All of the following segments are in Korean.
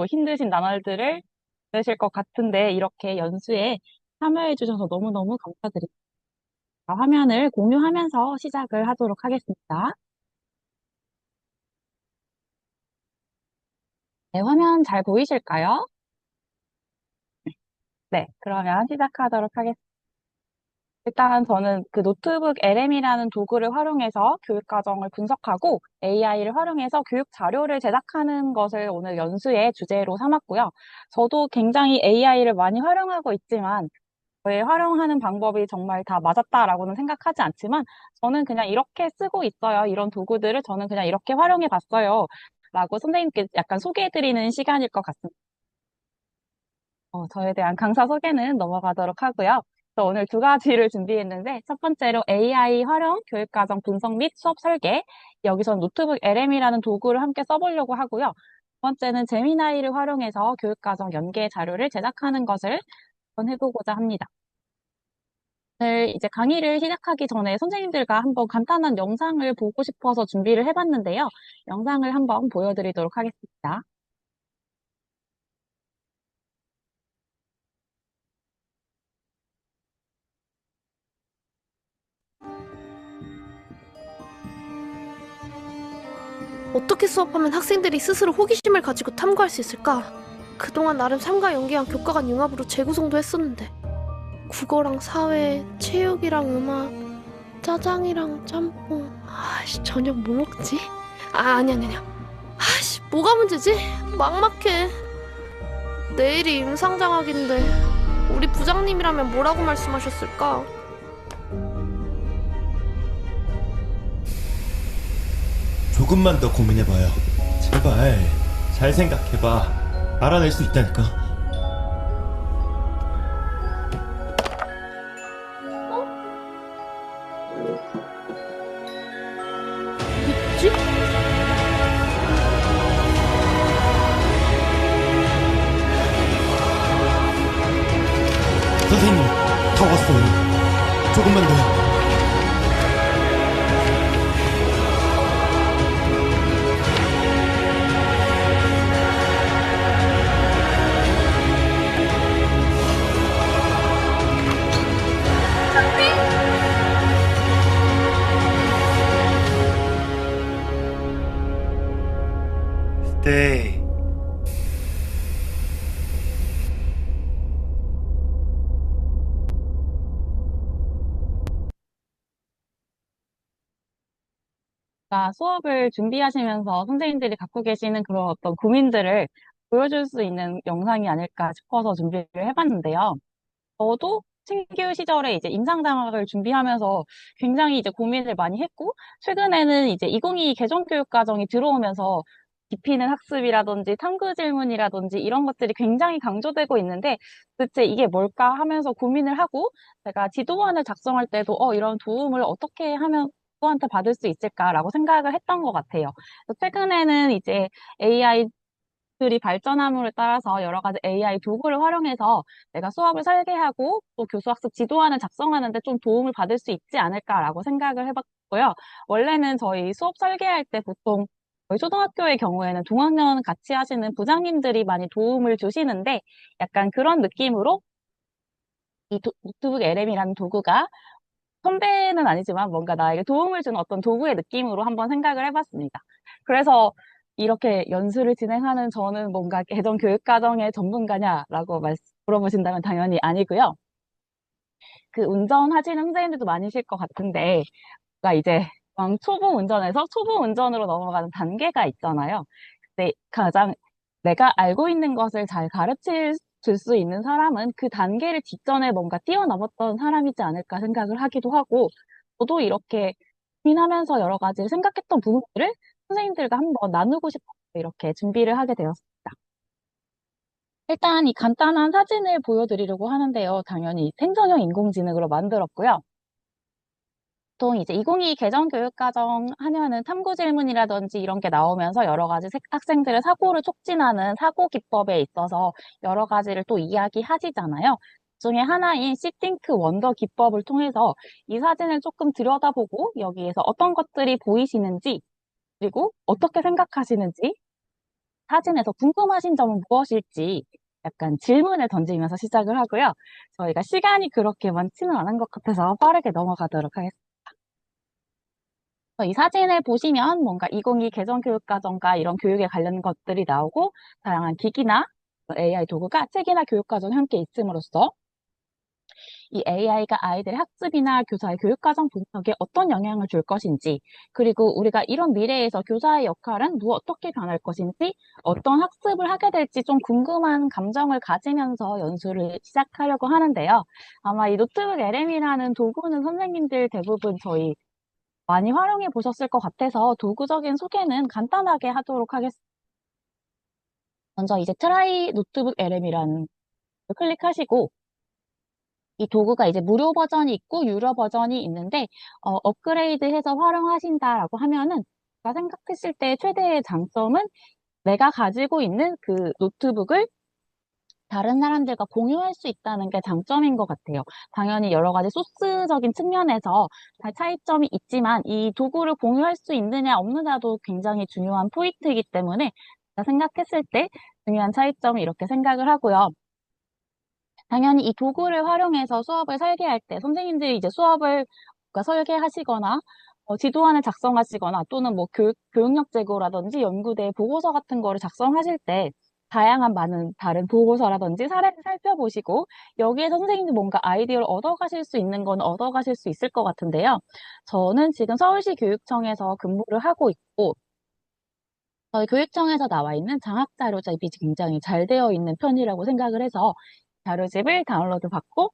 또 힘드신 나날들을 보내실 것 같은데 이렇게 연수에 참여해 주셔서 너무너무 감사드립니다. 화면을 공유하면서 시작을 하도록 하겠습니다. 네, 화면 잘 보이실까요? 네, 그러면 시작하도록 하겠습니다. 일단 저는 그 노트북 LM이라는 도구를 활용해서 교육 과정을 분석하고 AI를 활용해서 교육 자료를 제작하는 것을 오늘 연수의 주제로 삼았고요. 저도 굉장히 AI를 많이 활용하고 있지만 저의 활용하는 방법이 정말 다 맞았다라고는 생각하지 않지만 저는 그냥 이렇게 쓰고 있어요. 이런 도구들을 저는 그냥 이렇게 활용해 봤어요. 라고 선생님께 약간 소개해드리는 시간일 것 같습니다. 저에 대한 강사 소개는 넘어가도록 하고요. 저 오늘 두 가지를 준비했는데 첫 번째로 AI 활용, 교육과정 분석 및 수업 설계. 여기서 노트북 LM이라는 도구를 함께 써보려고 하고요. 두 번째는 제미나이를 활용해서 교육과정 연계 자료를 제작하는 것을 한번 해보고자 합니다. 오늘 이제 강의를 시작하기 전에 선생님들과 한번 간단한 영상을 보고 싶어서 준비를 해봤는데요. 영상을 한번 보여드리도록 하겠습니다. 어떻게 수업하면 학생들이 스스로 호기심을 가지고 탐구할 수 있을까? 그동안 나름 삼가 연계한 교과관 융합으로 재구성도 했었는데 국어랑 사회, 체육이랑 음악, 짜장이랑 짬뽕. 아씨, 저녁 뭐 먹지? 아니야. 아씨, 뭐가 문제지? 막막해. 내일이 임상장학인데 우리 부장님이라면 뭐라고 말씀하셨을까? 조금만 더 고민해봐요. 제발 잘 생각해봐. 알아낼 수 있다니까. 뭐지? 선생님, 다 왔어요. 조금만 더. 네. 그러니까 수업을 준비하시면서 선생님들이 갖고 계시는 그런 어떤 고민들을 보여줄 수 있는 영상이 아닐까 싶어서 준비를 해봤는데요. 저도 신규 시절에 이제 임상장학을 준비하면서 굉장히 이제 고민을 많이 했고, 최근에는 이제 2022 개정교육과정이 들어오면서 깊이 있는 학습이라든지 탐구 질문이라든지 이런 것들이 굉장히 강조되고 있는데, 도대체 이게 뭘까 하면서 고민을 하고, 제가 지도안을 작성할 때도 이런 도움을 어떻게 하면 누구한테 받을 수 있을까라고 생각을 했던 것 같아요. 그래서 최근에는 이제 AI들이 발전함으로 따라서 여러 가지 AI 도구를 활용해서 내가 수업을 설계하고 또 교수학습 지도안을 작성하는데 좀 도움을 받을 수 있지 않을까라고 생각을 해봤고요. 원래는 저희 수업 설계할 때 보통 저희 초등학교의 경우에는 동학년 같이 하시는 부장님들이 많이 도움을 주시는데 약간 그런 느낌으로 이 노트북 LM이라는 도구가 선배는 아니지만 뭔가 나에게 도움을 주는 어떤 도구의 느낌으로 한번 생각을 해봤습니다. 그래서 이렇게 연수를 진행하는 저는 뭔가 개정 교육 과정의 전문가냐라고 물어보신다면 당연히 아니고요. 그 운전하시는 선생님들도 많으실 것 같은데, 뭔가 이제 초보 운전에서 초보 운전으로 넘어가는 단계가 있잖아요. 근데 가장 내가 알고 있는 것을 잘 가르칠 줄 수 있는 사람은 그 단계를 직전에 뭔가 뛰어넘었던 사람이지 않을까 생각을 하기도 하고, 저도 이렇게 고민하면서 여러 가지 생각했던 부분들을 선생님들과 한번 나누고 싶어서 이렇게 준비를 하게 되었습니다. 일단 이 간단한 사진을 보여드리려고 하는데요. 당연히 생성형 인공지능으로 만들었고요. 보통 이제 2022 개정교육과정 하면은 탐구 질문이라든지 이런 게 나오면서 여러 가지 학생들의 사고를 촉진하는 사고 기법에 있어서 여러 가지를 또 이야기하시잖아요. 그중에 하나인 시팅크 원더 기법을 통해서 이 사진을 조금 들여다보고 여기에서 어떤 것들이 보이시는지 그리고 어떻게 생각하시는지 사진에서 궁금하신 점은 무엇일지 약간 질문을 던지면서 시작을 하고요. 저희가 시간이 그렇게 많지는 않은 것 같아서 빠르게 넘어가도록 하겠습니다. 이 사진을 보시면 뭔가 2022 개정교육과정과 이런 교육에 관련 것들이 나오고 다양한 기기나 AI 도구가 책이나 교육과정에 함께 있음으로써 이 AI가 아이들의 학습이나 교사의 교육과정 분석에 어떤 영향을 줄 것인지, 그리고 우리가 이런 미래에서 교사의 역할은 어떻게 변할 것인지, 어떤 학습을 하게 될지 좀 궁금한 감정을 가지면서 연수를 시작하려고 하는데요. 아마 이 노트북 LM이라는 도구는 선생님들 대부분 저희 많이 활용해 보셨을 것 같아서 도구적인 소개는 간단하게 하도록 하겠습니다. 먼저 이제 트라이 노트북 LM이라는 걸 클릭하시고 이 도구가 이제 무료 버전이 있고 유료 버전이 있는데 업그레이드해서 활용하신다라고 하면은 제가 생각했을 때 최대의 장점은 내가 가지고 있는 그 노트북을 다른 사람들과 공유할 수 있다는 게 장점인 것 같아요. 당연히 여러 가지 소스적인 측면에서 다 차이점이 있지만 이 도구를 공유할 수 있느냐 없느냐도 굉장히 중요한 포인트이기 때문에 제가 생각했을 때 중요한 차이점을 이렇게 생각을 하고요. 당연히 이 도구를 활용해서 수업을 설계할 때 선생님들이 이제 수업을 그러니까 설계하시거나 지도안을 작성하시거나 또는 뭐 교육력 제고라든지 연구대 보고서 같은 거를 작성하실 때 다양한 많은 다른 보고서라든지 사례를 살펴보시고 여기에서 선생님들 뭔가 아이디어를 얻어가실 수 있는 건 얻어가실 수 있을 것 같은데요. 저는 지금 서울시 교육청에서 근무를 하고 있고 저희 교육청에서 나와 있는 장학자료집이 굉장히 잘 되어 있는 편이라고 생각을 해서 자료집을 다운로드 받고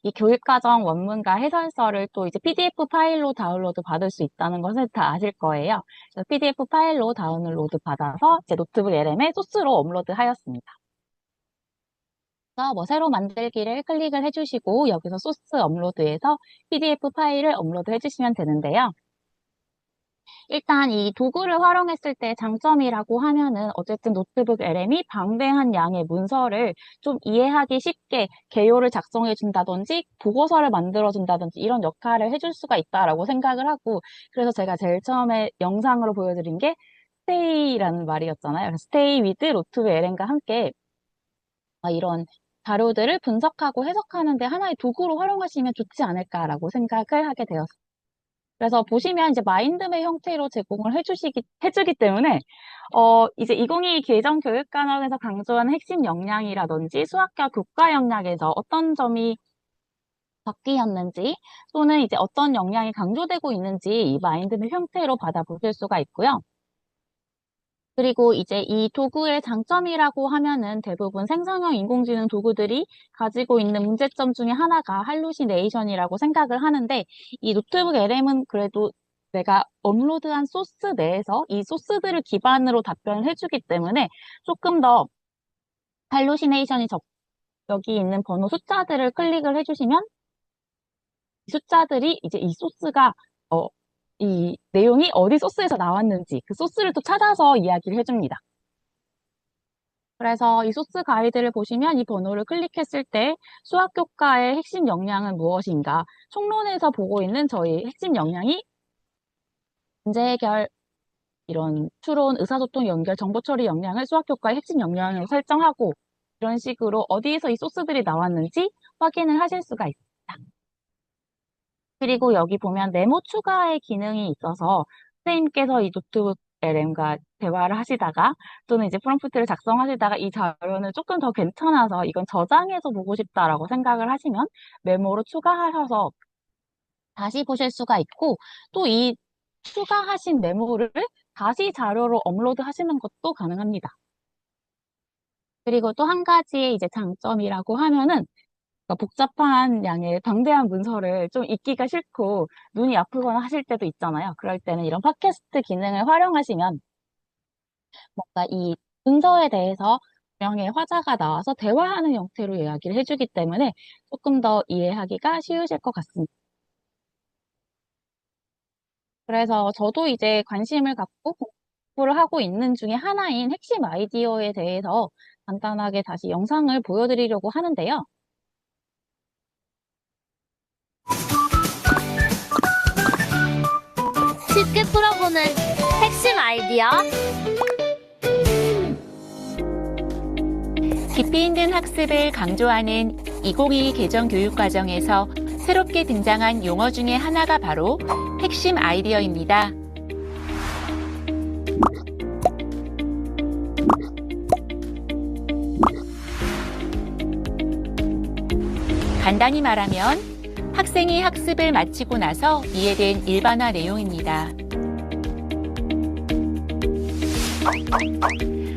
이 교육과정 원문과 해설서를 또 이제 PDF 파일로 다운로드 받을 수 있다는 것을 다 아실 거예요. 그래서 PDF 파일로 다운로드 받아서 제 노트북 LM에 소스로 업로드하였습니다. 그래서 뭐 새로 만들기를 클릭을 해주시고 여기서 소스 업로드해서 PDF 파일을 업로드 해주시면 되는데요. 일단 이 도구를 활용했을 때 장점이라고 하면은 어쨌든 노트북 LM이 방대한 양의 문서를 좀 이해하기 쉽게 개요를 작성해 준다든지 보고서를 만들어 준다든지 이런 역할을 해줄 수가 있다라고 생각을 하고 그래서 제가 제일 처음에 영상으로 보여드린 게 stay라는 말이었잖아요. 그래서 stay with 노트북 LM과 함께 이런 자료들을 분석하고 해석하는 데 하나의 도구로 활용하시면 좋지 않을까라고 생각을 하게 되었습니다. 그래서 보시면 이제 마인드맵 형태로 제공을 해주기 때문에, 이제 2022 개정 교육과정에서 강조하는 핵심 역량이라든지 수학과 교과 역량에서 어떤 점이 바뀌었는지, 또는 이제 어떤 역량이 강조되고 있는지 이 마인드맵 형태로 받아보실 수가 있고요. 그리고 이제 이 도구의 장점이라고 하면은 대부분 생성형 인공지능 도구들이 가지고 있는 문제점 중에 하나가 할루시네이션이라고 생각을 하는데 이 노트북 LM은 그래도 내가 업로드한 소스 내에서 이 소스들을 기반으로 답변을 해주기 때문에 조금 더 할루시네이션이 여기 있는 번호 숫자들을 클릭을 해주시면 이 숫자들이 이제 이 소스가 이 내용이 어디 소스에서 나왔는지 그 소스를 또 찾아서 이야기를 해줍니다. 그래서 이 소스 가이드를 보시면 이 번호를 클릭했을 때 수학 교과의 핵심 역량은 무엇인가? 총론에서 보고 있는 저희 핵심 역량이 문제 해결, 이런 추론, 의사소통, 연결, 정보 처리 역량을 수학 교과의 핵심 역량으로 설정하고 이런 식으로 어디에서 이 소스들이 나왔는지 확인을 하실 수가 있습니다. 그리고 여기 보면 메모 추가의 기능이 있어서 선생님께서 이 노트북 LM과 대화를 하시다가 또는 이제 프롬프트를 작성하시다가 이 자료는 조금 더 괜찮아서 이건 저장해서 보고 싶다라고 생각을 하시면 메모로 추가하셔서 다시 보실 수가 있고 또 이 추가하신 메모를 다시 자료로 업로드 하시는 것도 가능합니다. 그리고 또 한 가지의 이제 장점이라고 하면은 그러니까 복잡한 양의 방대한 문서를 좀 읽기가 싫고 눈이 아프거나 하실 때도 있잖아요. 그럴 때는 이런 팟캐스트 기능을 활용하시면 뭔가 이 문서에 대해서 명의 화자가 나와서 대화하는 형태로 이야기를 해주기 때문에 조금 더 이해하기가 쉬우실 것 같습니다. 그래서 저도 이제 관심을 갖고 공부를 하고 있는 중에 하나인 핵심 아이디어에 대해서 간단하게 다시 영상을 보여드리려고 하는데요. 쉽게 풀어보는 핵심 아이디어 깊이 있는 학습을 강조하는 2022 개정 교육과정에서 새롭게 등장한 용어 중에 하나가 바로 핵심 아이디어입니다. 간단히 말하면 학생이 학습을 마치고 나서 이해된 일반화 내용입니다.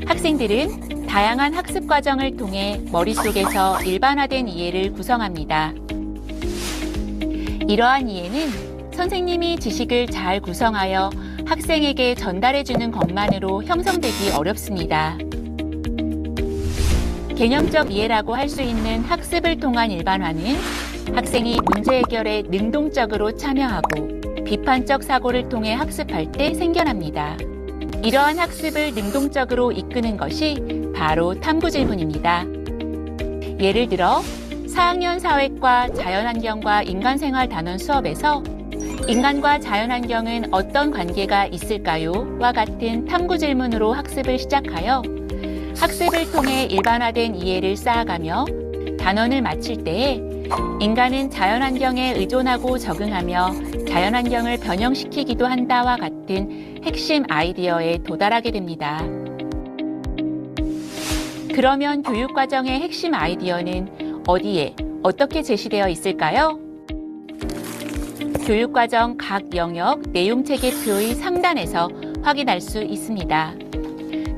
학생들은 다양한 학습 과정을 통해 머릿속에서 일반화된 이해를 구성합니다. 이러한 이해는 선생님이 지식을 잘 구성하여 학생에게 전달해주는 것만으로 형성되기 어렵습니다. 개념적 이해라고 할 수 있는 학습을 통한 일반화는 학생이 문제 해결에 능동적으로 참여하고 비판적 사고를 통해 학습할 때 생겨납니다. 이러한 학습을 능동적으로 이끄는 것이 바로 탐구 질문입니다. 예를 들어 4학년 사회과 자연환경과 인간생활 단원 수업에서 인간과 자연환경은 어떤 관계가 있을까요? 와 같은 탐구 질문으로 학습을 시작하여 학습을 통해 일반화된 이해를 쌓아가며 단원을 마칠 때에 인간은 자연환경에 의존하고 적응하며 자연환경을 변형시키기도 한다와 같은 핵심 아이디어에 도달하게 됩니다. 그러면 교육과정의 핵심 아이디어는 어디에 어떻게 제시되어 있을까요? 교육과정 각 영역 내용체계표의 상단에서 확인할 수 있습니다.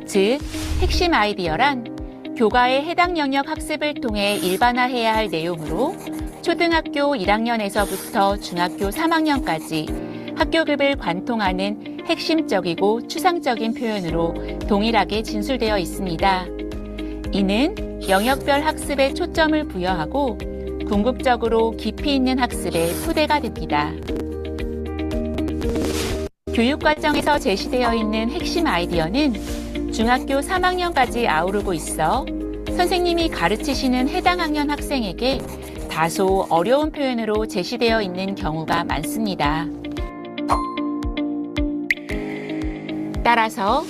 즉, 핵심 아이디어란 교과의 해당 영역 학습을 통해 일반화해야 할 내용으로 초등학교 1학년에서부터 중학교 3학년까지 학교급을 관통하는 핵심적이고 추상적인 표현으로 동일하게 진술되어 있습니다. 이는 영역별 학습에 초점을 부여하고 궁극적으로 깊이 있는 학습의 토대가 됩니다. 교육과정에서 제시되어 있는 핵심 아이디어는 중학교 3학년까지 아우르고 있어 선생님이 가르치시는 해당 학년 학생에게 다소 어려운 표현으로 제시되어 있는 경우가 많습니다. 따라서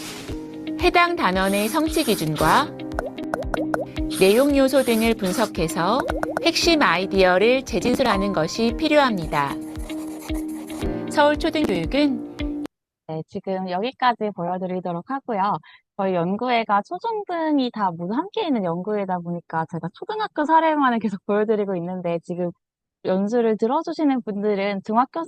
해당 단원의 성취 기준과 내용 요소 등을 분석해서 핵심 아이디어를 재진술하는 것이 필요합니다. 서울초등교육은 지금 여기까지 보여드리도록 하고요. 저희 연구회가 초중등이 다 모두 함께 있는 연구회다 보니까 제가 초등학교 사례만을 계속 보여드리고 있는데 지금 연수를 들어주시는 분들은 초등학교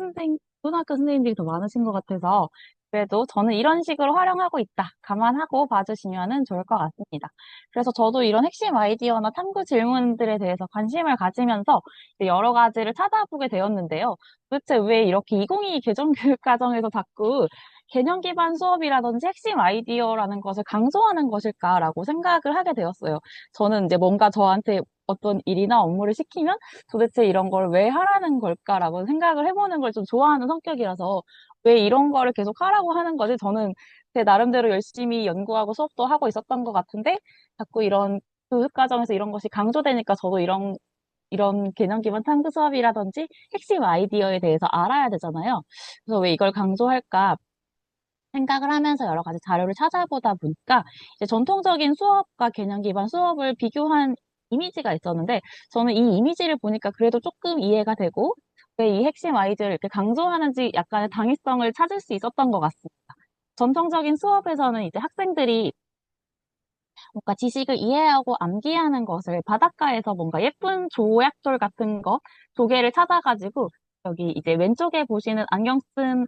선생님들이 더 많으신 것 같아서 그래도 저는 이런 식으로 활용하고 있다. 감안하고 봐주시면 좋을 것 같습니다. 그래서 저도 이런 핵심 아이디어나 탐구 질문들에 대해서 관심을 가지면서 여러 가지를 찾아보게 되었는데요. 도대체 왜 이렇게 2022 개정교육과정에서 자꾸 개념 기반 수업이라든지 핵심 아이디어라는 것을 강조하는 것일까라고 생각을 하게 되었어요. 저는 이제 뭔가 저한테 어떤 일이나 업무를 시키면 도대체 이런 걸 왜 하라는 걸까라고 생각을 해보는 걸 좀 좋아하는 성격이라서 왜 이런 거를 계속 하라고 하는 거지? 저는 제 나름대로 열심히 연구하고 수업도 하고 있었던 것 같은데 자꾸 이런 교육 과정에서 이런 것이 강조되니까 저도 이런 개념 기반 탐구 수업이라든지 핵심 아이디어에 대해서 알아야 되잖아요. 그래서 왜 이걸 강조할까? 생각을 하면서 여러 가지 자료를 찾아보다 보니까 이제 전통적인 수업과 개념 기반 수업을 비교한 이미지가 있었는데 저는 이 이미지를 보니까 그래도 조금 이해가 되고 왜 이 핵심 아이디어를 이렇게 강조하는지 약간의 당위성을 찾을 수 있었던 것 같습니다. 전통적인 수업에서는 이제 학생들이 뭔가 지식을 이해하고 암기하는 것을 바닷가에서 뭔가 예쁜 조약돌 같은 거, 조개를 찾아가지고 여기 이제 왼쪽에 보시는 안경 쓴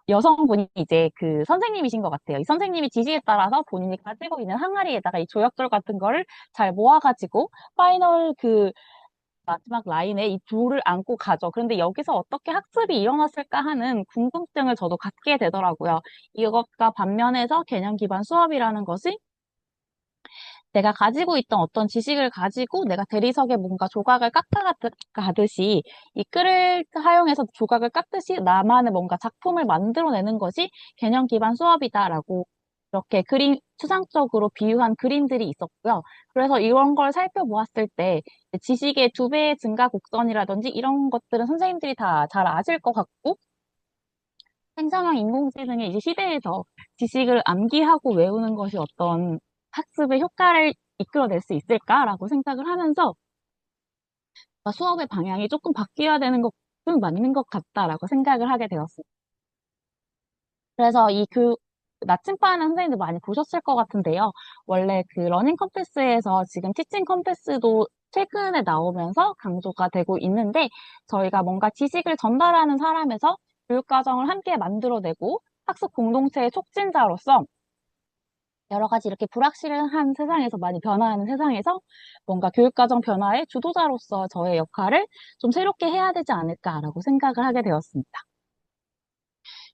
여성분이 이제 그 선생님이신 것 같아요. 이 선생님이 지시에 따라서 본인이 가지고 있는 항아리에다가 이 조약돌 같은 거를 잘 모아가지고 파이널 그 마지막 라인에 이 돌을 안고 가죠. 그런데 여기서 어떻게 학습이 일어났을까 하는 궁금증을 저도 갖게 되더라고요. 이것과 반면에서 개념 기반 수업이라는 것이 내가 가지고 있던 어떤 지식을 가지고 내가 대리석에 뭔가 조각을 깎아가듯이 이 끌을 사용해서 조각을 깎듯이 나만의 뭔가 작품을 만들어내는 것이 개념 기반 수업이다라고 이렇게 추상적으로 비유한 그림들이 있었고요. 그래서 이런 걸 살펴보았을 때 지식의 2배의 증가 곡선이라든지 이런 것들은 선생님들이 다 잘 아실 것 같고 생성형 인공지능의 이제 시대에서 지식을 암기하고 외우는 것이 어떤 학습의 효과를 이끌어낼 수 있을까라고 생각을 하면서 수업의 방향이 조금 바뀌어야 되는 것은 맞는 것 같다라고 생각을 하게 되었습니다. 그래서 나침반 하는 선생님들 많이 보셨을 것 같은데요. 원래 그 러닝 컴패스에서 지금 티칭 컴패스도 최근에 나오면서 강조가 되고 있는데 저희가 뭔가 지식을 전달하는 사람에서 교육과정을 함께 만들어내고 학습 공동체의 촉진자로서 여러 가지 이렇게 불확실한 세상에서 많이 변화하는 세상에서 뭔가 교육과정 변화의 주도자로서 저의 역할을 좀 새롭게 해야 되지 않을까라고 생각을 하게 되었습니다.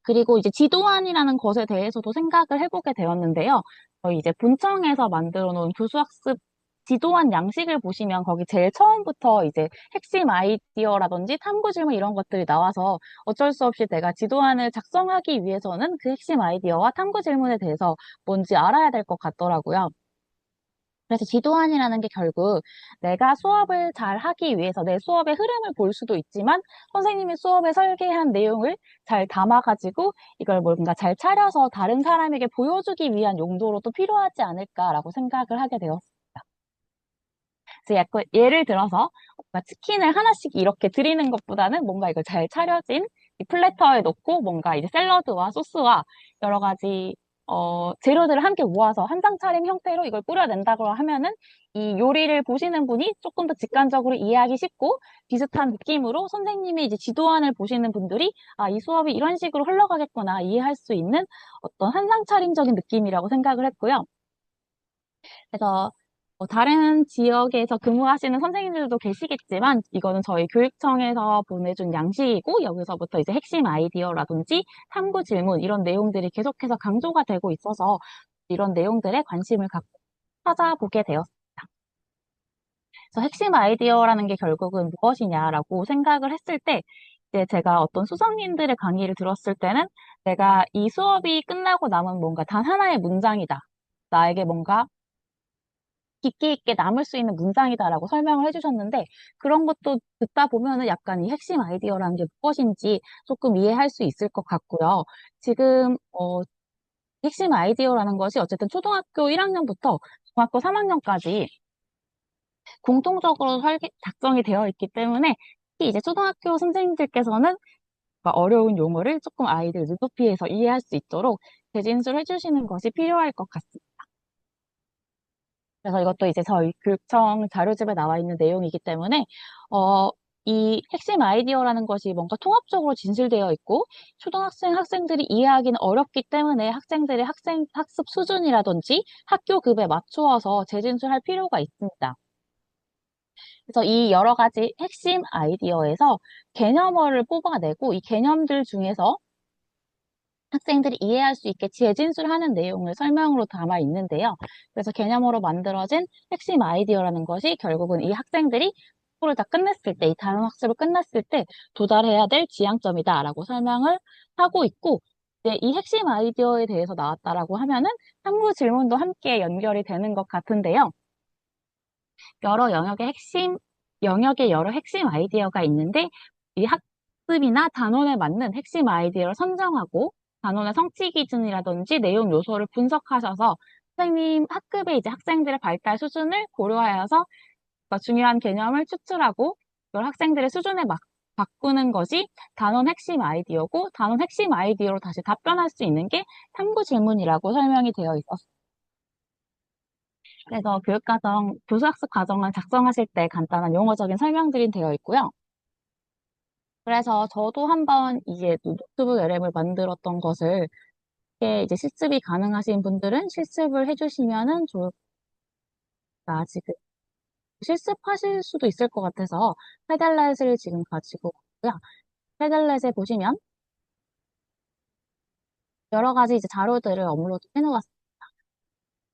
그리고 이제 지도안이라는 것에 대해서도 생각을 해보게 되었는데요. 저희 이제 본청에서 만들어 놓은 교수학습 지도안 양식을 보시면 거기 제일 처음부터 이제 핵심 아이디어라든지 탐구 질문 이런 것들이 나와서 어쩔 수 없이 내가 지도안을 작성하기 위해서는 그 핵심 아이디어와 탐구 질문에 대해서 뭔지 알아야 될 것 같더라고요. 그래서 지도안이라는 게 결국 내가 수업을 잘 하기 위해서 내 수업의 흐름을 볼 수도 있지만 선생님이 수업에 설계한 내용을 잘 담아가지고 이걸 뭔가 잘 차려서 다른 사람에게 보여주기 위한 용도로도 필요하지 않을까라고 생각을 하게 되었습니다. 그래서 약간 예를 들어서 뭔가 치킨을 하나씩 이렇게 드리는 것보다는 뭔가 이걸 잘 차려진 이 플래터에 놓고 뭔가 이제 샐러드와 소스와 여러 가지 재료들을 함께 모아서 한 장 차림 형태로 이걸 뿌려낸다고 하면은 이 요리를 보시는 분이 조금 더 직관적으로 이해하기 쉽고 비슷한 느낌으로 선생님이 이제 지도안을 보시는 분들이 아, 이 수업이 이런 식으로 흘러가겠구나 이해할 수 있는 어떤 한 장 차림적인 느낌이라고 생각을 했고요. 그래서 다른 지역에서 근무하시는 선생님들도 계시겠지만 이거는 저희 교육청에서 보내준 양식이고 여기서부터 이제 핵심 아이디어라든지 탐구 질문 이런 내용들이 계속해서 강조가 되고 있어서 이런 내용들에 관심을 갖고 찾아보게 되었습니다. 그래서 핵심 아이디어라는 게 결국은 무엇이냐라고 생각을 했을 때 이제 제가 어떤 수석님들의 강의를 들었을 때는 내가 이 수업이 끝나고 남은 뭔가 단 하나의 문장이다. 나에게 뭔가 깊이 있게 남을 수 있는 문장이다라고 설명을 해주셨는데 그런 것도 듣다 보면은 약간 이 핵심 아이디어라는 게 무엇인지 조금 이해할 수 있을 것 같고요. 지금 핵심 아이디어라는 것이 어쨌든 초등학교 1학년부터 중학교 3학년까지 공통적으로 작성이 되어 있기 때문에 특히 이제 초등학교 선생님들께서는 어려운 용어를 조금 아이들 눈높이에서 이해할 수 있도록 재진술해 주시는 것이 필요할 것 같습니다. 그래서 이것도 이제 저희 교육청 자료집에 나와 있는 내용이기 때문에, 이 핵심 아이디어라는 것이 뭔가 통합적으로 진술되어 있고, 학생들이 이해하기는 어렵기 때문에 학생들의 학습 수준이라든지 학교급에 맞추어서 재진술할 필요가 있습니다. 그래서 이 여러 가지 핵심 아이디어에서 개념어를 뽑아내고 이 개념들 중에서 학생들이 이해할 수 있게 재진술하는 내용을 설명으로 담아 있는데요. 그래서 개념으로 만들어진 핵심 아이디어라는 것이 결국은 이 학생들이 학습을 다 끝냈을 때, 이 다른 학습을 끝났을 때 도달해야 될 지향점이다라고 설명을 하고 있고, 이제 이 핵심 아이디어에 대해서 나왔다라고 하면은 탐구 질문도 함께 연결이 되는 것 같은데요. 영역의 여러 핵심 아이디어가 있는데, 이 학습이나 단원에 맞는 핵심 아이디어를 선정하고, 단원의 성취 기준이라든지 내용 요소를 분석하셔서 선생님 학급의 이제 학생들의 발달 수준을 고려하여서 중요한 개념을 추출하고 이걸 학생들의 수준에 바꾸는 것이 단원 핵심 아이디어고 단원 핵심 아이디어로 다시 답변할 수 있는 게 탐구 질문이라고 설명이 되어 있었습니다. 그래서 교수학습 과정을 작성하실 때 간단한 용어적인 설명들이 되어 있고요. 그래서 저도 한번 이제 노트북 LM을 만들었던 것을 이제 실습이 가능하신 분들은 실습을 해주시면은 지금 실습하실 수도 있을 것 같아서 페달렛을 지금 가지고 있고요. 페달렛에 보시면 여러 가지 이제 자료들을 업로드 해놓았습니다.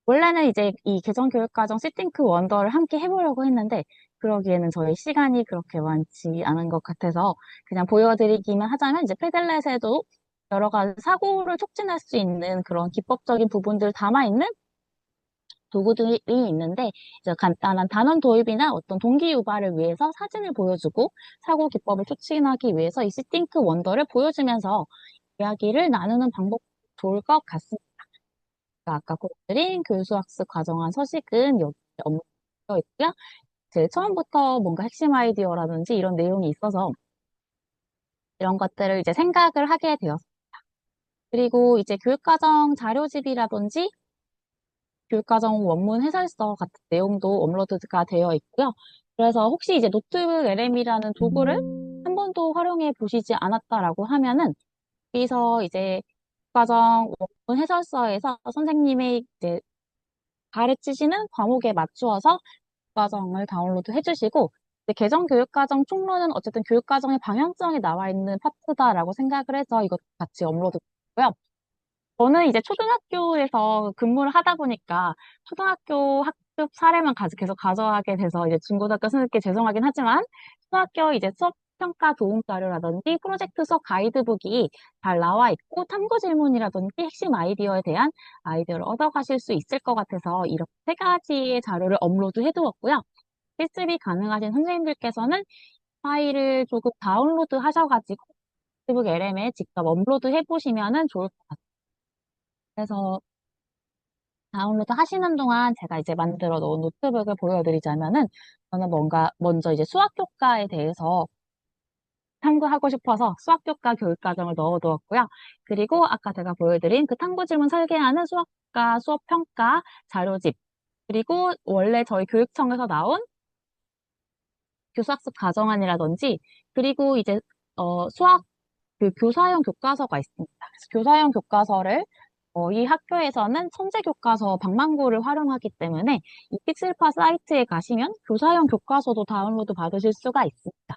원래는 이제 이 개정교육과정 시팅크 원더를 함께 해보려고 했는데 그러기에는 저희 시간이 그렇게 많지 않은 것 같아서 그냥 보여드리기만 하자면 이제 페달렛에도 여러 가지 사고를 촉진할 수 있는 그런 기법적인 부분들을 담아있는 도구들이 있는데 이제 간단한 단원 도입이나 어떤 동기 유발을 위해서 사진을 보여주고 사고 기법을 촉진하기 위해서 이 시팅크 원더를 보여주면서 이야기를 나누는 방법 좋을 것 같습니다. 아까 보여드린 교수학습 과정안 서식은 여기 업로드되어 있고요. 제 처음부터 뭔가 핵심 아이디어라든지 이런 내용이 있어서 이런 것들을 이제 생각을 하게 되었어요. 그리고 이제 교육과정 자료집이라든지 교육과정 원문 해설서 같은 내용도 업로드가 되어 있고요. 그래서 혹시 이제 노트북 LM이라는 도구를 한 번도 활용해 보시지 않았다라고 하면은 여기서 이제 교육과정 원문 해설서에서 선생님의 이제 가르치시는 과목에 맞추어서 교육과정을 다운로드 해주시고 이제 개정 교육과정 총론은 어쨌든 교육과정의 방향성이 나와 있는 파트다라고 생각을 해서 이것도 같이 업로드 했고요. 저는 이제 초등학교에서 근무를 하다 보니까 초등학교 학급 사례만 계속 가져가게 돼서 이제 중고등학교 선생님께 죄송하긴 하지만 초등학교 이제 수업 평가 도움 자료라든지 프로젝트 수업 가이드북이 잘 나와 있고 탐구 질문이라든지 핵심 아이디어에 대한 아이디어를 얻어가실 수 있을 것 같아서 이렇게 세 가지의 자료를 업로드 해두었고요. 실습이 가능하신 선생님들께서는 파일을 조금 다운로드 하셔가지고 페이스북 LM에 직접 업로드 해보시면 좋을 것 같아요. 그래서 다운로드 하시는 동안 제가 이제 만들어 놓은 노트북을 보여드리자면은 저는 뭔가 먼저 이제 수학 교과에 대해서 탐구하고 싶어서 수학 교과 교육 과정을 넣어두었고요. 그리고 아까 제가 보여드린 그 탐구 질문 설계하는 수학과 수업 평가 자료집 그리고 원래 저희 교육청에서 나온 교수학습 과정안이라든지 그리고 이제 수학 그 교사용 교과서가 있습니다. 그래서 교사용 교과서를 이 학교에서는 천재 교과서 방망고를 활용하기 때문에 이 픽셀파 사이트에 가시면 교사용 교과서도 다운로드 받으실 수가 있습니다.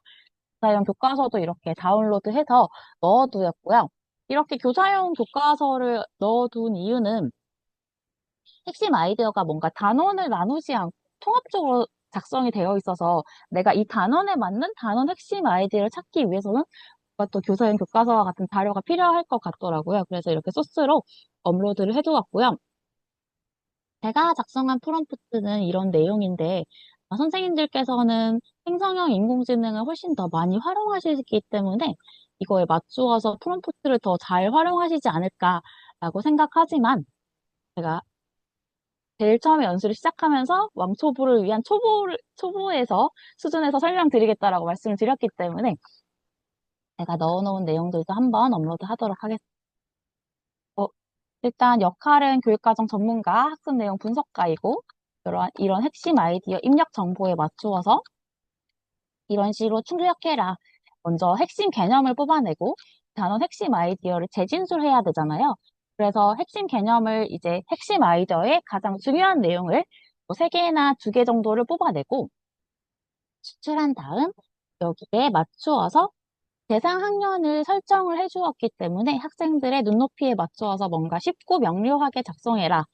교사용 교과서도 이렇게 다운로드해서 넣어두었고요. 이렇게 교사용 교과서를 넣어둔 이유는 핵심 아이디어가 뭔가 단원을 나누지 않고 통합적으로 작성이 되어 있어서 내가 이 단원에 맞는 단원 핵심 아이디어를 찾기 위해서는 뭔가 또 교사용 교과서와 같은 자료가 필요할 것 같더라고요. 그래서 이렇게 소스로 업로드를 해두었고요. 제가 작성한 프롬프트는 이런 내용인데 선생님들께서는 생성형 인공지능을 훨씬 더 많이 활용하시기 때문에 이거에 맞추어서 프롬프트를 더 잘 활용하시지 않을까라고 생각하지만 제가 제일 처음에 연수를 시작하면서 왕초보를 위한 초보에서 수준에서 설명드리겠다라고 말씀을 드렸기 때문에 제가 넣어놓은 내용들도 한번 업로드 하도록 하겠습니다. 일단 역할은 교육과정 전문가, 학습 내용 분석가이고 이런 핵심 아이디어 입력 정보에 맞추어서 이런 식으로 출력해라. 먼저 핵심 개념을 뽑아내고 단원 핵심 아이디어를 재진술해야 되잖아요. 그래서 핵심 개념을 이제 핵심 아이디어의 가장 중요한 내용을 뭐 3개나 2개 정도를 뽑아내고 추출한 다음 여기에 맞추어서 대상 학년을 설정을 해주었기 때문에 학생들의 눈높이에 맞추어서 뭔가 쉽고 명료하게 작성해라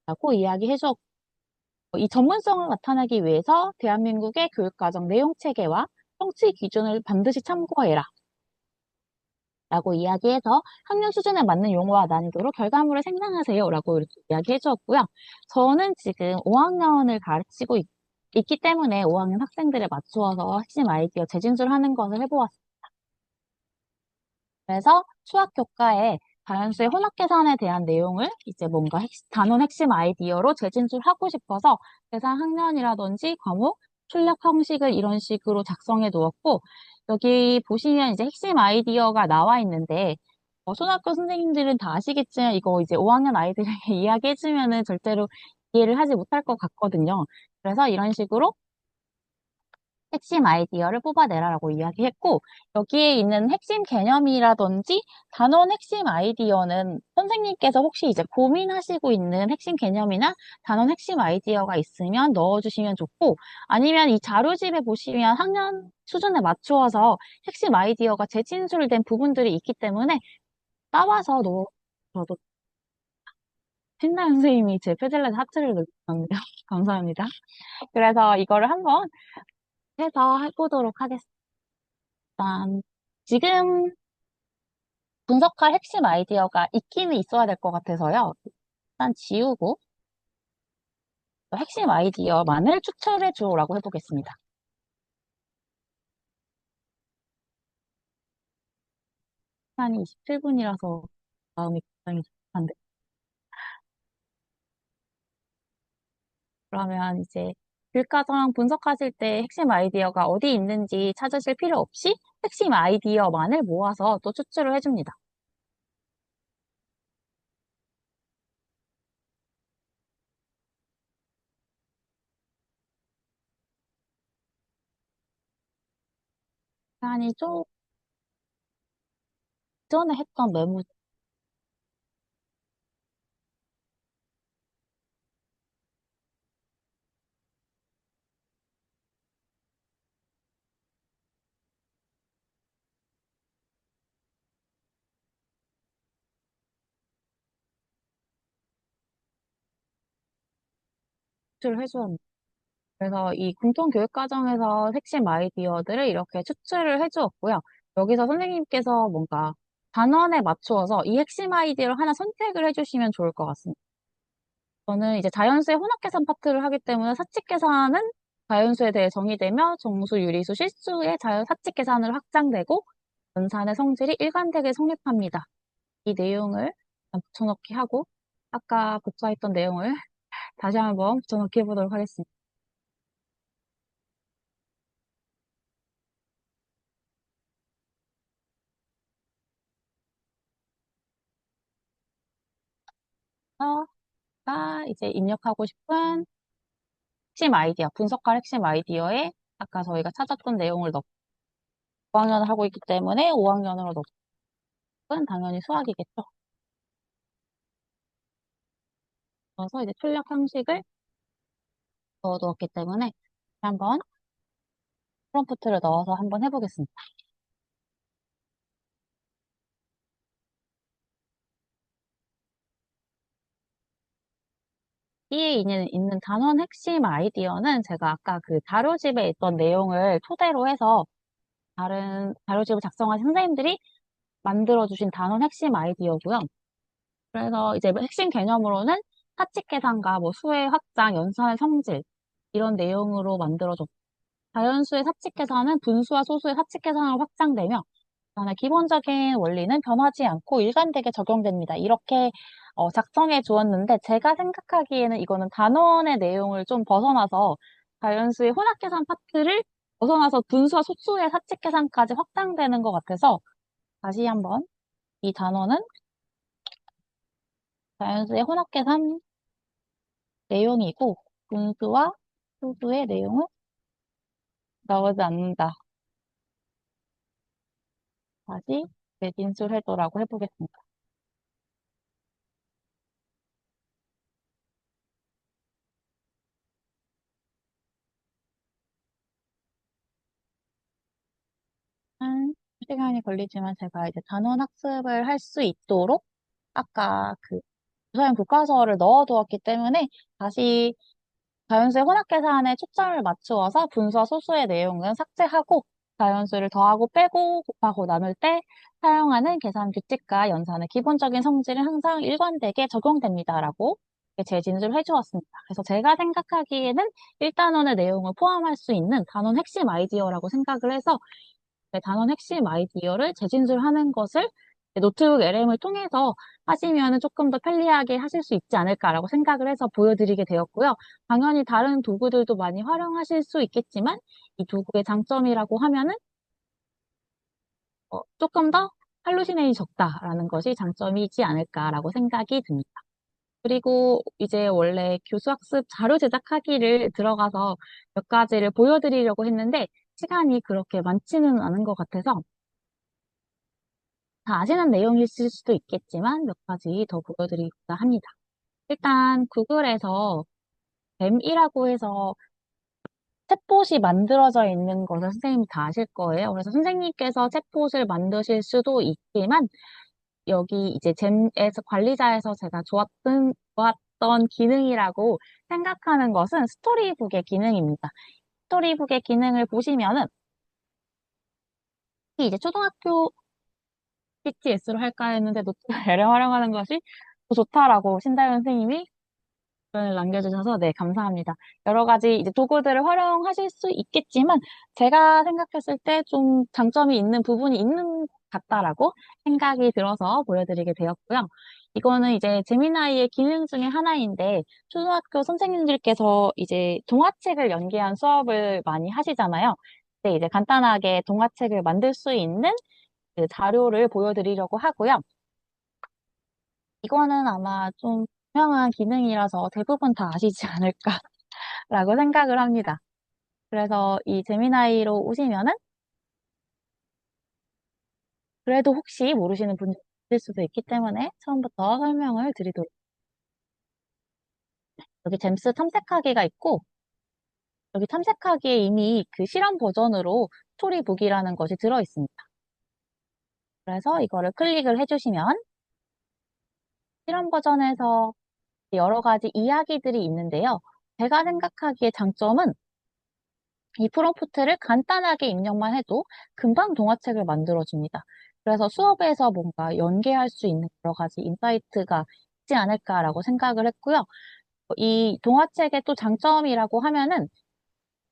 라고 이야기해주었고 이 전문성을 나타내기 위해서 대한민국의 교육과정 내용체계와 성취 기준을 반드시 참고해라 라고 이야기해서 학년 수준에 맞는 용어와 난이도로 결과물을 생산하세요 라고 이렇게 이야기해 주었고요. 저는 지금 5학년을 가르치고 있기 때문에 5학년 학생들에 맞추어서 핵심 아이디어 재진술하는 것을 해보았습니다. 그래서 수학 교과에 자연수의 혼합 계산에 대한 내용을 이제 뭔가 단원 핵심 아이디어로 재진술하고 싶어서 대상 학년이라든지 과목, 출력 형식을 이런 식으로 작성해 두었고 여기 보시면 이제 핵심 아이디어가 나와 있는데 초등학교 선생님들은 다 아시겠지만 이거 이제 5학년 아이들에게 이야기해주면은 절대로 이해를 하지 못할 것 같거든요. 그래서 이런 식으로 핵심 아이디어를 뽑아내라라고 이야기했고 여기에 있는 핵심 개념이라든지 단원 핵심 아이디어는 선생님께서 혹시 이제 고민하시고 있는 핵심 개념이나 단원 핵심 아이디어가 있으면 넣어주시면 좋고 아니면 이 자료집에 보시면 학년 수준에 맞추어서 핵심 아이디어가 재진술된 부분들이 있기 때문에 따와서 저도 신나 선생님이 제 페즐렛 하트를 눌렀네요. 감사합니다. 그래서 이거를 한번 해서 해보도록 하겠습니다. 일단 지금 분석할 핵심 아이디어가 있기는 있어야 될 것 같아서요. 일단 지우고 핵심 아이디어만을 추출해 주라고 해보겠습니다. 시간이 27분이라서 마음이 굉장히 급한데. 그러면 이제 교육과정 분석하실 때 핵심 아이디어가 어디 있는지 찾으실 필요 없이 핵심 아이디어만을 모아서 또 추출을 해줍니다. 시간이 좀 전에 했던 메모를 추출을 해주었는데 그래서 이 공통교육과정에서 핵심 아이디어들을 이렇게 추출을 해주었고요. 여기서 선생님께서 뭔가 단원에 맞추어서 이 핵심 아이디어를 하나 선택을 해주시면 좋을 것 같습니다. 저는 이제 자연수의 혼합계산 파트를 하기 때문에 사칙계산은 자연수에 대해 정의되며 정수, 유리수, 실수의 사칙계산으로 확장되고 연산의 성질이 일관되게 성립합니다. 이 내용을 붙여넣기 하고 아까 복사했던 내용을 다시 한번 붙여넣기 해보도록 하겠습니다. 가 이제 입력하고 싶은 핵심 아이디어, 분석할 핵심 아이디어에 아까 저희가 찾았던 내용을 넣고 5학년을 하고 있기 때문에 5학년으로 넣은 당연히 수학이겠죠. 그래서 이제 출력 형식을 넣어두었기 때문에 한번 프롬프트를 넣어서 한번 해보겠습니다. 여기에 있는 단원 핵심 아이디어는 제가 아까 그 자료집에 있던 내용을 토대로 해서 다른 자료집을 작성하신 선생님들이 만들어주신 단원 핵심 아이디어고요. 그래서 이제 핵심 개념으로는 사칙 계산과 뭐 수의 확장, 연산의 성질 이런 내용으로 만들어졌고 자연수의 사칙 계산은 분수와 소수의 사칙 계산으로 확장되며 그다음에 기본적인 원리는 변하지 않고 일관되게 적용됩니다. 이렇게 작성해 주었는데 제가 생각하기에는 이거는 단원의 내용을 좀 벗어나서 자연수의 혼합계산 파트를 벗어나서 분수와 소수의 사칙 계산까지 확장되는 것 같아서 다시 한번 이 단원은 자연수의 혼합계산 내용이고 분수와 소수의 내용은 나오지 않는다. 다시 재진술해도라고 해보겠습니다. 시간이 걸리지만 제가 이제 단원 학습을 할 수 있도록 아까 그 유사형 교과서를 넣어두었기 때문에 다시 자연수의 혼합계산에 초점을 맞추어서 분수와 소수의 내용은 삭제하고 자연수를 더하고 빼고 곱하고 나눌 때 사용하는 계산 규칙과 연산의 기본적인 성질은 항상 일관되게 적용됩니다라고 재진술을 해주었습니다. 그래서 제가 생각하기에는 1단원의 내용을 포함할 수 있는 단원 핵심 아이디어라고 생각을 해서 단원 핵심 아이디어를 재진술하는 것을 노트북 LM을 통해서 하시면 조금 더 편리하게 하실 수 있지 않을까라고 생각을 해서 보여드리게 되었고요. 당연히 다른 도구들도 많이 활용하실 수 있겠지만 이 도구의 장점이라고 하면은 조금 더 할루시네이션이 적다라는 것이 장점이지 않을까라고 생각이 듭니다. 그리고 이제 원래 교수학습 자료 제작하기를 들어가서 몇 가지를 보여드리려고 했는데 시간이 그렇게 많지는 않은 것 같아서 다 아시는 내용이실 수도 있겠지만 몇 가지 더 보여드리고자 합니다. 일단 구글에서 뱀이라고 해서 챗봇이 만들어져 있는 것을 선생님이 다 아실 거예요. 그래서 선생님께서 챗봇을 만드실 수도 있지만 여기 이제 잼에서 관리자에서 제가 좋았던 기능이라고 생각하는 것은 스토리북의 기능입니다. 스토리북의 기능을 보시면은 이제 초등학교 BTS로 할까 했는데 노트를 활용하는 것이 더 좋다라고 신다현 선생님이 답변을 남겨주셔서 네, 감사합니다. 여러 가지 이제 도구들을 활용하실 수 있겠지만 제가 생각했을 때 좀 장점이 있는 부분이 있는 것 같다라고 생각이 들어서 보여드리게 되었고요. 이거는 이제 재미나이의 기능 중에 하나인데, 초등학교 선생님들께서 이제 동화책을 연계한 수업을 많이 하시잖아요. 근데 이제 간단하게 동화책을 만들 수 있는 그 자료를 보여드리려고 하고요. 이거는 아마 좀 유명한 기능이라서 대부분 다 아시지 않을까라고 생각을 합니다. 그래서 이 재미나이로 오시면은 그래도 혹시 모르시는 분이 있을 수도 있기 때문에 처음부터 설명을 드리도록. 여기 잼스 탐색하기가 있고, 여기 탐색하기에 이미 그 실험 버전으로 스토리북이라는 것이 들어 있습니다. 그래서 이거를 클릭을 해주시면 실험 버전에서 여러 가지 이야기들이 있는데요. 제가 생각하기에 장점은 이 프롬프트를 간단하게 입력만 해도 금방 동화책을 만들어줍니다. 그래서 수업에서 뭔가 연계할 수 있는 여러 가지 인사이트가 있지 않을까라고 생각을 했고요. 이 동화책의 또 장점이라고 하면은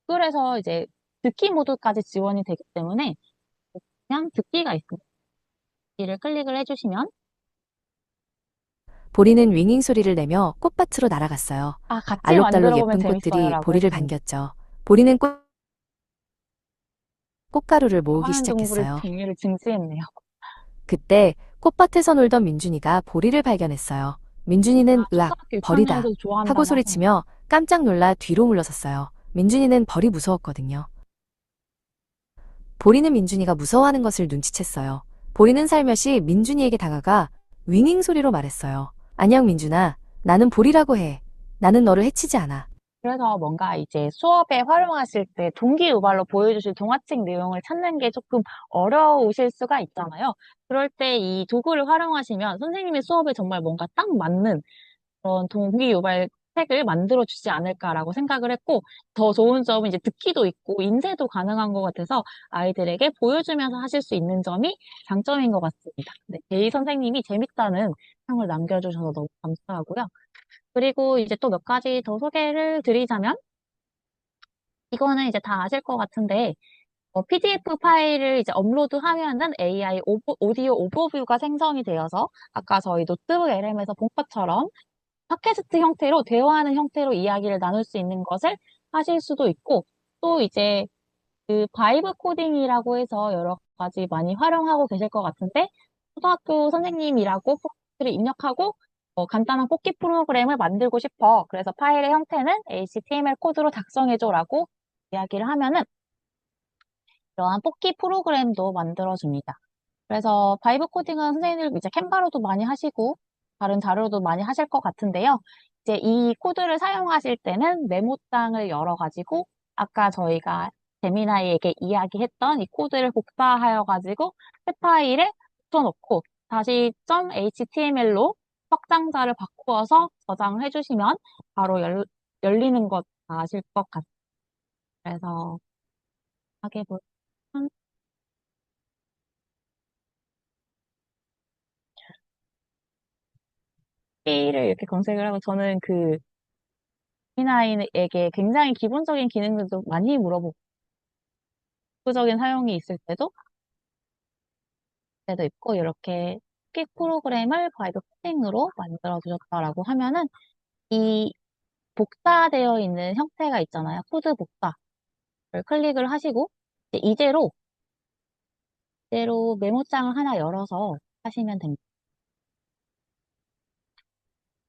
구글에서 이제 듣기 모드까지 지원이 되기 때문에 그냥 듣기가 있습니다. 이를 클릭을 해주시면 보리는 윙윙 소리를 내며 꽃밭으로 날아갔어요. 같이 알록달록 만들어 보면 예쁜 꽃들이 재밌어요라고 보리를 했습니다. 반겼죠. 보리는 꽃가루를 모으기 하는 동물의 시작했어요. 재미를 증지했네요. 그때 꽃밭에서 놀던 민준이가 보리를 발견했어요. 민준이는 으악, 초등학교 벌이다 6학년에도 하고 좋아한다고 하네요. 소리치며 깜짝 놀라 뒤로 물러섰어요. 민준이는 벌이 무서웠거든요. 보리는 민준이가 무서워하는 것을 눈치챘어요. 보리는 살며시 민준이에게 다가가 윙윙 소리로 말했어요. 안녕 민준아, 나는 보리라고 해. 나는 너를 해치지 않아. 그래서 뭔가 이제 수업에 활용하실 때 동기유발로 보여주실 동화책 내용을 찾는 게 조금 어려우실 수가 있잖아요. 그럴 때 이 도구를 활용하시면 선생님의 수업에 정말 뭔가 딱 맞는 그런 동기유발 책을 만들어주지 않을까라고 생각을 했고, 더 좋은 점은 이제 듣기도 있고 인쇄도 가능한 것 같아서 아이들에게 보여주면서 하실 수 있는 점이 장점인 것 같습니다. 네, 제이 선생님이 재밌다는 평을 남겨주셔서 너무 감사하고요. 그리고 이제 또 몇 가지 더 소개를 드리자면, 이거는 이제 다 아실 것 같은데, PDF 파일을 이제 업로드하면은 AI 오디오 오버뷰가 생성이 되어서 아까 저희 노트북 LM에서 본 것처럼 팟캐스트 형태로 대화하는 형태로 이야기를 나눌 수 있는 것을 하실 수도 있고, 또 이제 그 바이브 코딩이라고 해서 여러 가지 많이 활용하고 계실 것 같은데, 초등학교 선생님이라고 프롬프트를 입력하고 간단한 뽑기 프로그램을 만들고 싶어. 그래서 파일의 형태는 HTML 코드로 작성해줘라고 이야기를 하면은 이러한 뽑기 프로그램도 만들어줍니다. 그래서 바이브 코딩은 선생님들 이제 캔바로도 많이 하시고 다른 자료도 많이 하실 것 같은데요. 이제 이 코드를 사용하실 때는 메모장을 열어가지고 아까 저희가 재미나이에게 이야기했던 이 코드를 복사하여가지고 새 파일에 붙여놓고 다시 .html로 확장자를 바꾸어서 저장을 해주시면 바로 열리는 것 아실 것 같아요. 그래서 하게 보면 를 이렇게 검색을 하고 저는 그 재미나이에게 굉장히 기본적인 기능들도 많이 물어보고 부적인 사용이 있을 때도 있고 이렇게 퀵 프로그램을 바이브 코딩으로 만들어 주셨다라고 하면은 이 복사되어 있는 형태가 있잖아요. 코드 복사를 클릭을 하시고 이제로 메모장을 하나 열어서 하시면 됩니다.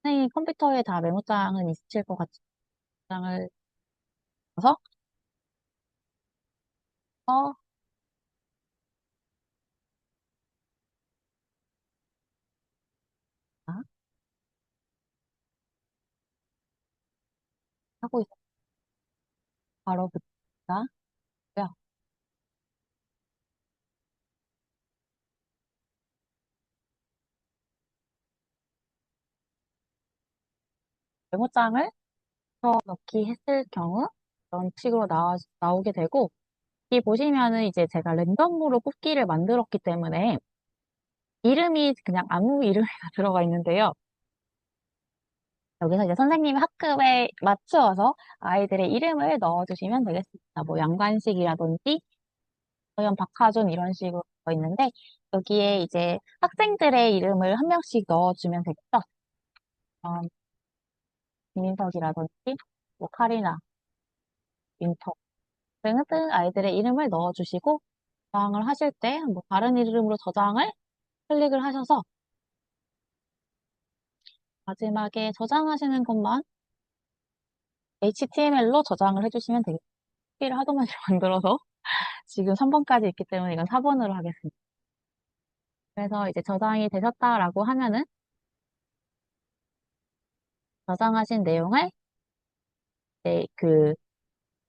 선생님 컴퓨터에 다 메모장은 있으실 것 같죠? 메모장을 열어서 하고 있어요. 바로 붙여고요. 메모장을 넣기 했을 경우 이런 식으로 나오게 되고 여기 보시면은 이제 제가 랜덤으로 뽑기를 만들었기 때문에 이름이 그냥 아무 이름이나 들어가 있는데요. 여기서 이제 선생님이 학급에 맞추어서 아이들의 이름을 넣어주시면 되겠습니다. 뭐 양관식이라든지 서현 박하준 이런 식으로 되어 있는데, 여기에 이제 학생들의 이름을 한 명씩 넣어주면 되겠죠? 어, 김민석이라든지, 뭐, 카리나, 윈터 등등 아이들의 이름을 넣어주시고, 저장을 하실 때, 뭐, 다른 이름으로 저장을 클릭을 하셔서, 마지막에 저장하시는 것만 HTML로 저장을 해주시면 되겠습니다. 피를 하도 많이 만들어서 지금 3번까지 있기 때문에 이건 4번으로 하겠습니다. 그래서 이제 저장이 되셨다라고 하면은 저장하신 내용을 네,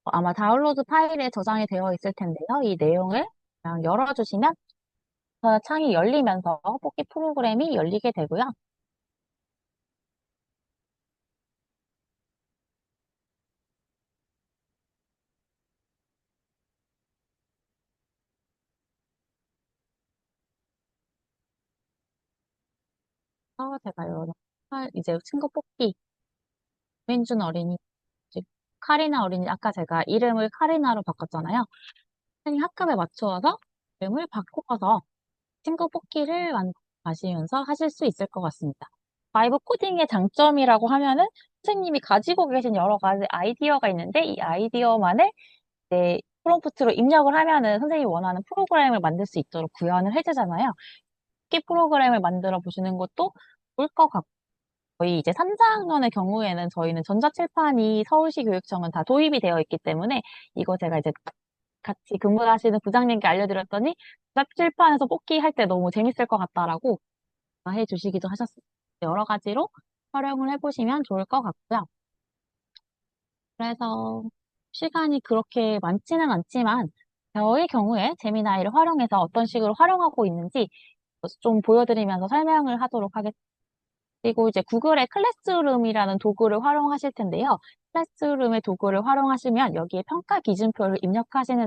아마 다운로드 파일에 저장이 되어 있을 텐데요. 이 내용을 그냥 열어주시면 창이 열리면서 뽑기 프로그램이 열리게 되고요. 제가 이제 친구 뽑기 민준 어린이 이제 카리나 어린이 아까 제가 이름을 카리나로 바꿨잖아요. 선생님 학급에 맞추어서 이름을 바꿔서 친구 뽑기를 가시면서 하실 수 있을 것 같습니다. 바이브 코딩의 장점이라고 하면은 선생님이 가지고 계신 여러 가지 아이디어가 있는데 이 아이디어만을 이제 프롬프트로 입력을 하면은 선생님이 원하는 프로그램을 만들 수 있도록 구현을 해주잖아요. 뽑기 프로그램을 만들어 보시는 것도 좋을 것 같고 저희 이제 3자학년의 경우에는 저희는 전자칠판이 서울시 교육청은 다 도입이 되어 있기 때문에 이거 제가 이제 같이 근무하시는 부장님께 알려드렸더니 전자칠판에서 뽑기 할 때 너무 재밌을 것 같다라고 해주시기도 하셨습니다. 여러 가지로 활용을 해보시면 좋을 것 같고요. 그래서 시간이 그렇게 많지는 않지만 저의 경우에 재미나이를 활용해서 어떤 식으로 활용하고 있는지 좀 보여드리면서 설명을 하도록 하겠습니다. 그리고 이제 구글의 클래스룸이라는 도구를 활용하실 텐데요. 클래스룸의 도구를 활용하시면 여기에 평가 기준표를 입력하셔야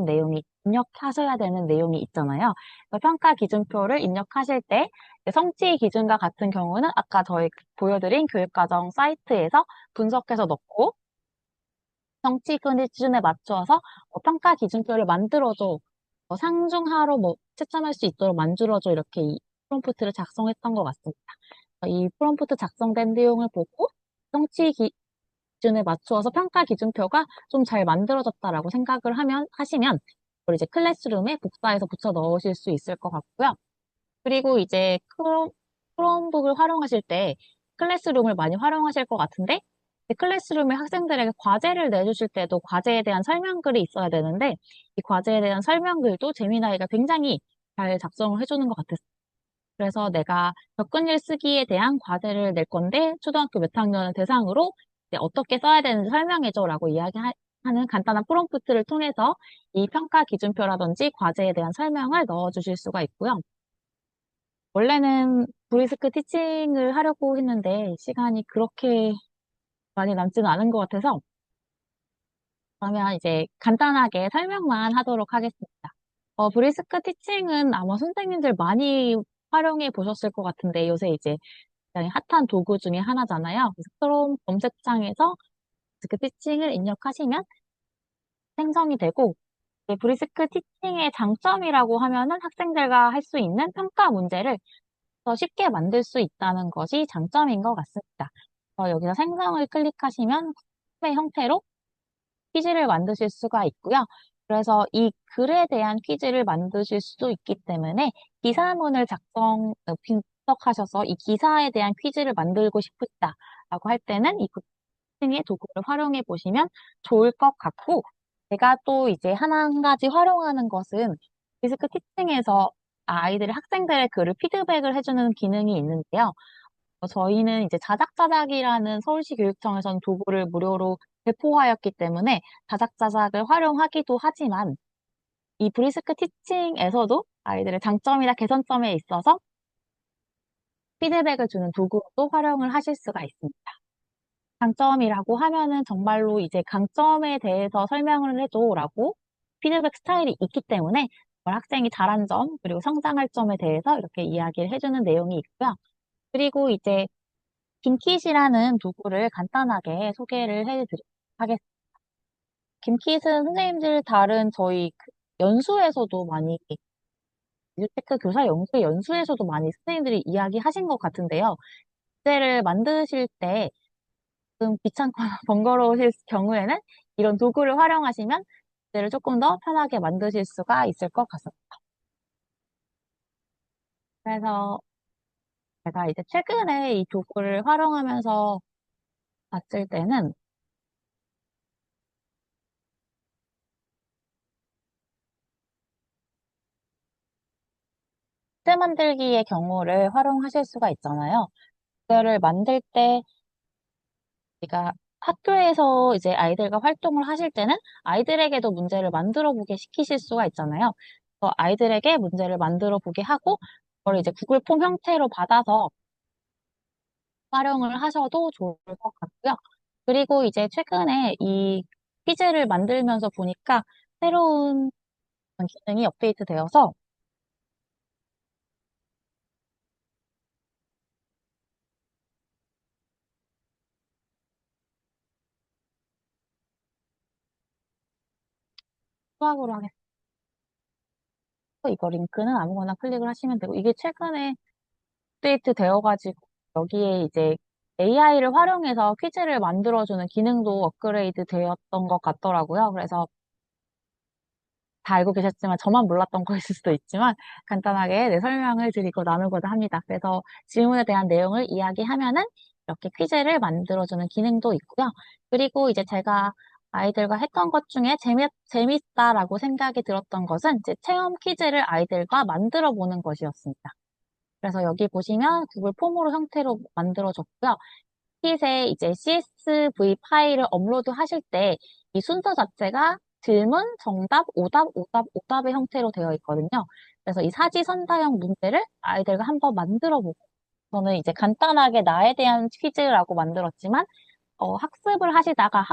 되는 내용이 있잖아요. 그래서 평가 기준표를 입력하실 때 성취 기준과 같은 경우는 아까 저희 보여드린 교육과정 사이트에서 분석해서 넣고 성취 기준에 맞춰서 평가 기준표를 만들어줘. 상중하로 채점할 수 있도록 만들어줘. 이렇게 이 프롬프트를 작성했던 것 같습니다. 이 프롬프트 작성된 내용을 보고 성취 기준에 맞추어서 평가 기준표가 좀 잘 만들어졌다라고 생각을 하시면 그걸 이제 클래스룸에 복사해서 붙여 넣으실 수 있을 것 같고요. 그리고 이제 크롬북을 활용하실 때 클래스룸을 많이 활용하실 것 같은데 클래스룸에 학생들에게 과제를 내주실 때도 과제에 대한 설명글이 있어야 되는데 이 과제에 대한 설명글도 재미나이가 굉장히 잘 작성을 해주는 것 같았어요. 그래서 내가 접근 일 쓰기에 대한 과제를 낼 건데 초등학교 몇 학년을 대상으로 이제 어떻게 써야 되는지 설명해줘라고 이야기하는 간단한 프롬프트를 통해서 이 평가 기준표라든지 과제에 대한 설명을 넣어주실 수가 있고요. 원래는 브리스크 티칭을 하려고 했는데 시간이 그렇게 많이 남지는 않은 것 같아서 그러면 이제 간단하게 설명만 하도록 하겠습니다. 브리스크 티칭은 아마 선생님들 많이 활용해 보셨을 것 같은데 요새 이제 굉장히 핫한 도구 중에 하나잖아요. 그래서 크롬 검색창에서 브리스크 티칭을 입력하시면 생성이 되고 브리스크 티칭의 장점이라고 하면은 학생들과 할 수 있는 평가 문제를 더 쉽게 만들 수 있다는 것이 장점인 것 같습니다. 여기서 생성을 클릭하시면 의 형태로 퀴즈를 만드실 수가 있고요. 그래서 이 글에 대한 퀴즈를 만드실 수도 있기 때문에 기사문을 분석하셔서 이 기사에 대한 퀴즈를 만들고 싶으시다라고 할 때는 이 코칭의 도구를 활용해 보시면 좋을 것 같고 제가 또 이제 한 가지 활용하는 것은 디스크 티칭에서 학생들의 글을 피드백을 해주는 기능이 있는데요. 저희는 이제 자작자작이라는 서울시 교육청에서는 도구를 무료로 배포하였기 때문에 자작자작을 활용하기도 하지만 이 브리스크 티칭에서도 아이들의 장점이나 개선점에 있어서 피드백을 주는 도구도 활용을 하실 수가 있습니다. 장점이라고 하면은 정말로 이제 강점에 대해서 설명을 해줘라고 피드백 스타일이 있기 때문에 학생이 잘한 점, 그리고 성장할 점에 대해서 이렇게 이야기를 해주는 내용이 있고요. 그리고 이제 김킷이라는 도구를 간단하게 소개를 해드리도록 하겠습니다. 김킷은 선생님들 다른 저희 연수에서도 많이 뮤테크 교사 연수에서도 많이 선생님들이 이야기하신 것 같은데요. 문제를 만드실 때 좀 귀찮거나 번거로우실 경우에는 이런 도구를 활용하시면 문제를 조금 더 편하게 만드실 수가 있을 것 같습니다. 그래서 제가 이제 최근에 이 도구를 활용하면서 봤을 때는 문제 만들기의 경우를 활용하실 수가 있잖아요. 문제를 만들 때 우리가 학교에서 이제 아이들과 활동을 하실 때는 아이들에게도 문제를 만들어 보게 시키실 수가 있잖아요. 그래서 아이들에게 문제를 만들어 보게 하고 그걸 이제 구글 폼 형태로 받아서 활용을 하셔도 좋을 것 같고요. 그리고 이제 최근에 이 퀴즈를 만들면서 보니까 새로운 기능이 업데이트 되어서 수학으로 하겠습니다. 이거 링크는 아무거나 클릭을 하시면 되고 이게 최근에 업데이트 되어가지고 여기에 이제 AI를 활용해서 퀴즈를 만들어주는 기능도 업그레이드 되었던 것 같더라고요. 그래서 다 알고 계셨지만 저만 몰랐던 거일 수도 있지만 간단하게 설명을 드리고 나누고자 합니다. 그래서 질문에 대한 내용을 이야기하면은 이렇게 퀴즈를 만들어주는 기능도 있고요. 그리고 이제 제가 아이들과 했던 것 중에 재밌다라고 생각이 들었던 것은 이제 체험 퀴즈를 아이들과 만들어 보는 것이었습니다. 그래서 여기 보시면 구글 폼으로 형태로 만들어졌고요. 킷에 이제 CSV 파일을 업로드 하실 때 이 순서 자체가 질문, 정답, 오답, 오답, 오답의 형태로 되어 있거든요. 그래서 이 사지선다형 문제를 아이들과 한번 만들어 보고 저는 이제 간단하게 나에 대한 퀴즈라고 만들었지만 학습을 하시다가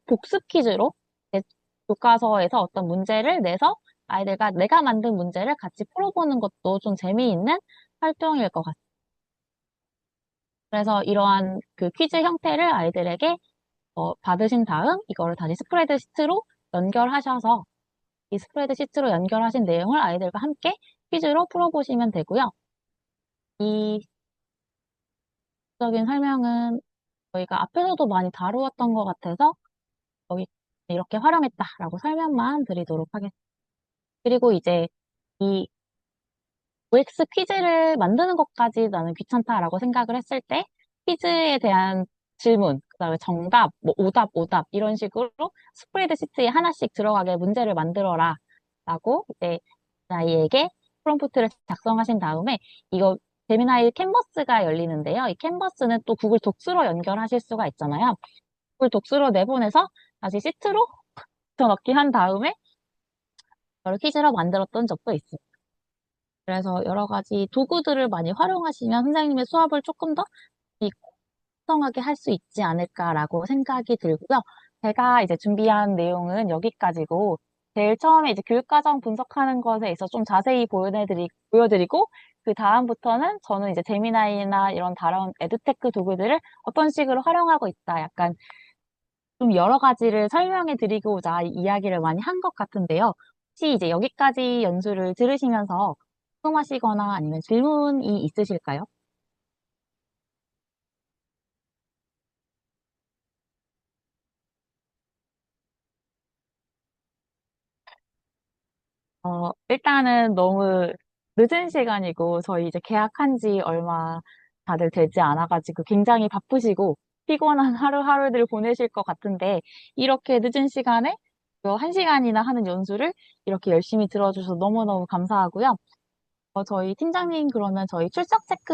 복습 퀴즈로 이제 교과서에서 어떤 문제를 내서 아이들과 내가 만든 문제를 같이 풀어보는 것도 좀 재미있는 활동일 것 같아요. 그래서 이러한 그 퀴즈 형태를 아이들에게 받으신 다음 이거를 다시 스프레드시트로 연결하셔서 이 스프레드시트로 연결하신 내용을 아이들과 함께 퀴즈로 풀어보시면 되고요. 이 적인 설명은 저희가 앞에서도 많이 다루었던 것 같아서 여기 이렇게 활용했다라고 설명만 드리도록 하겠습니다. 그리고 이제 이 OX 퀴즈를 만드는 것까지 나는 귀찮다라고 생각을 했을 때 퀴즈에 대한 질문, 그다음에 정답, 뭐 오답 이런 식으로 스프레드시트에 하나씩 들어가게 문제를 만들어라 라고 이제 아이에게 프롬프트를 작성하신 다음에 이거 제미나이 캔버스가 열리는데요. 이 캔버스는 또 구글 독스로 연결하실 수가 있잖아요. 구글 독스로 내보내서 다시 시트로 붙여넣기 한 다음에 이걸 퀴즈로 만들었던 적도 있습니다. 그래서 여러 가지 도구들을 많이 활용하시면 선생님의 수업을 조금 더 풍성하게 할 수 있지 않을까라고 생각이 들고요. 제가 이제 준비한 내용은 여기까지고, 제일 처음에 이제 교육과정 분석하는 것에 있어 좀 자세히 보여드리고, 그 다음부터는 저는 이제 제미나이나 이런 다른 에듀테크 도구들을 어떤 식으로 활용하고 있다. 약간 좀 여러 가지를 설명해 드리고자 이야기를 많이 한 것 같은데요. 혹시 이제 여기까지 연수를 들으시면서 궁금하시거나 아니면 질문이 있으실까요? 일단은 너무 늦은 시간이고, 저희 이제 계약한 지 얼마 다들 되지 않아가지고 굉장히 바쁘시고 피곤한 하루하루들 보내실 것 같은데, 이렇게 늦은 시간에 1시간이나 하는 연수를 이렇게 열심히 들어주셔서 너무너무 감사하고요. 저희 팀장님 그러면 저희 출석 체크